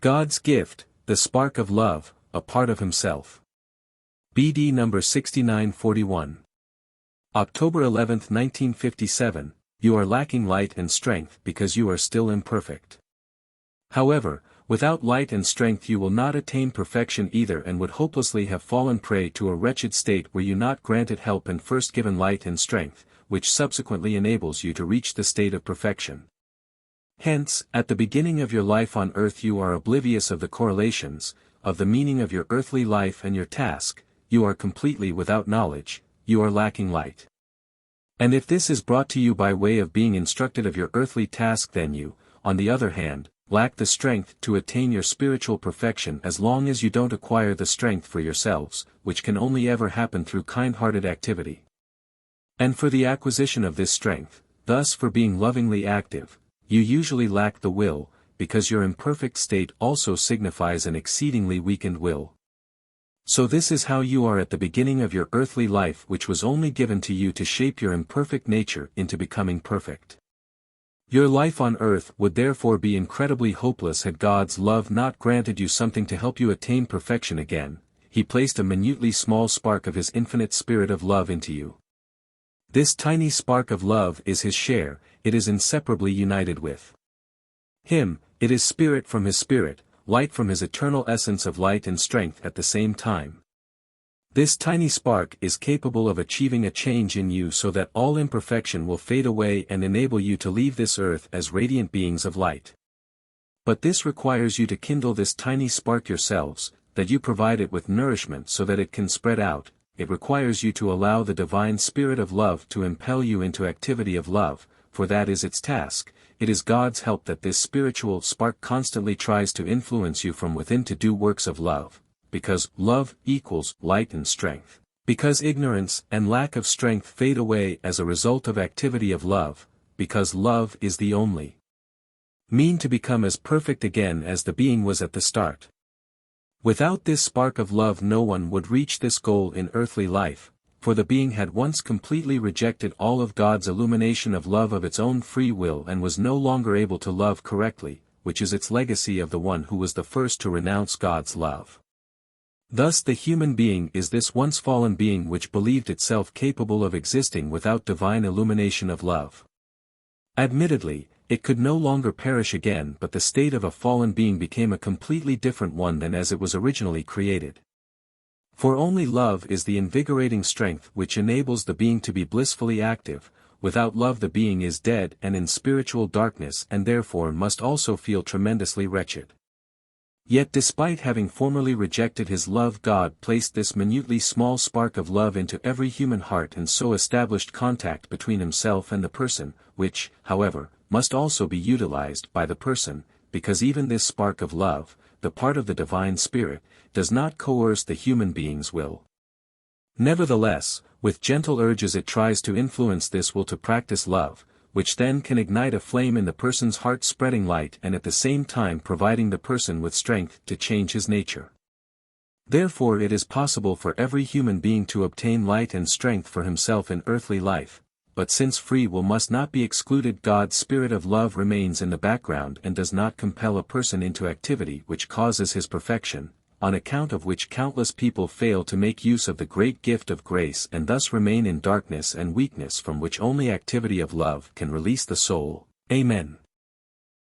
God's gift, the spark of love, a part of himself. BD number 6941. October 11, 1957, you are lacking light and strength because you are still imperfect. However, without light and strength you will not attain perfection either and would hopelessly have fallen prey to a wretched state were you not granted help and first given light and strength, which subsequently enables you to reach the state of perfection. Hence, at the beginning of your life on earth you are oblivious of the correlations, of the meaning of your earthly life and your task, you are completely without knowledge, you are lacking light. And if this is brought to you by way of being instructed of your earthly task then you, on the other hand, lack the strength to attain your spiritual perfection as long as you don't acquire the strength for yourselves, which can only ever happen through kind-hearted activity. And for the acquisition of this strength, thus for being lovingly active, you usually lack the will, because your imperfect state also signifies an exceedingly weakened will. So this is how you are at the beginning of your earthly life which was only given to you to shape your imperfect nature into becoming perfect. Your life on earth would therefore be incredibly hopeless had God's love not granted you something to help you attain perfection again. He placed a minutely small spark of his infinite spirit of love into you. This tiny spark of love is his share, it is inseparably united with him, it is spirit from his spirit, light from his eternal essence of light and strength at the same time. This tiny spark is capable of achieving a change in you so that all imperfection will fade away and enable you to leave this earth as radiant beings of light. But this requires you to kindle this tiny spark yourselves, that you provide it with nourishment so that it can spread out. It requires you to allow the divine spirit of love to impel you into activity of love, for that is its task. It is God's help that this spiritual spark constantly tries to influence you from within to do works of love, because love equals light and strength. Because ignorance and lack of strength fade away as a result of activity of love, because love is the only mean to become as perfect again as the being was at the start. Without this spark of love no one would reach this goal in earthly life, for the being had once completely rejected all of God's illumination of love of its own free will and was no longer able to love correctly, which is its legacy of the one who was the first to renounce God's love. Thus the human being is this once fallen being which believed itself capable of existing without divine illumination of love. Admittedly, it could no longer perish again, but the state of a fallen being became a completely different one than as it was originally created. For only love is the invigorating strength which enables the being to be blissfully active. Without love the being is dead and in spiritual darkness and therefore must also feel tremendously wretched. Yet despite having formerly rejected his love, God placed this minutely small spark of love into every human heart and so established contact between himself and the person, which, however, must also be utilized by the person, because even this spark of love, the part of the divine spirit, does not coerce the human being's will. Nevertheless, with gentle urges it tries to influence this will to practice love, which then can ignite a flame in the person's heart, spreading light and at the same time providing the person with strength to change his nature. Therefore it is possible for every human being to obtain light and strength for himself in earthly life, but since free will must not be excluded, God's spirit of love remains in the background and does not compel a person into activity which causes his perfection, on account of which countless people fail to make use of the great gift of grace and thus remain in darkness and weakness from which only activity of love can release the soul. Amen.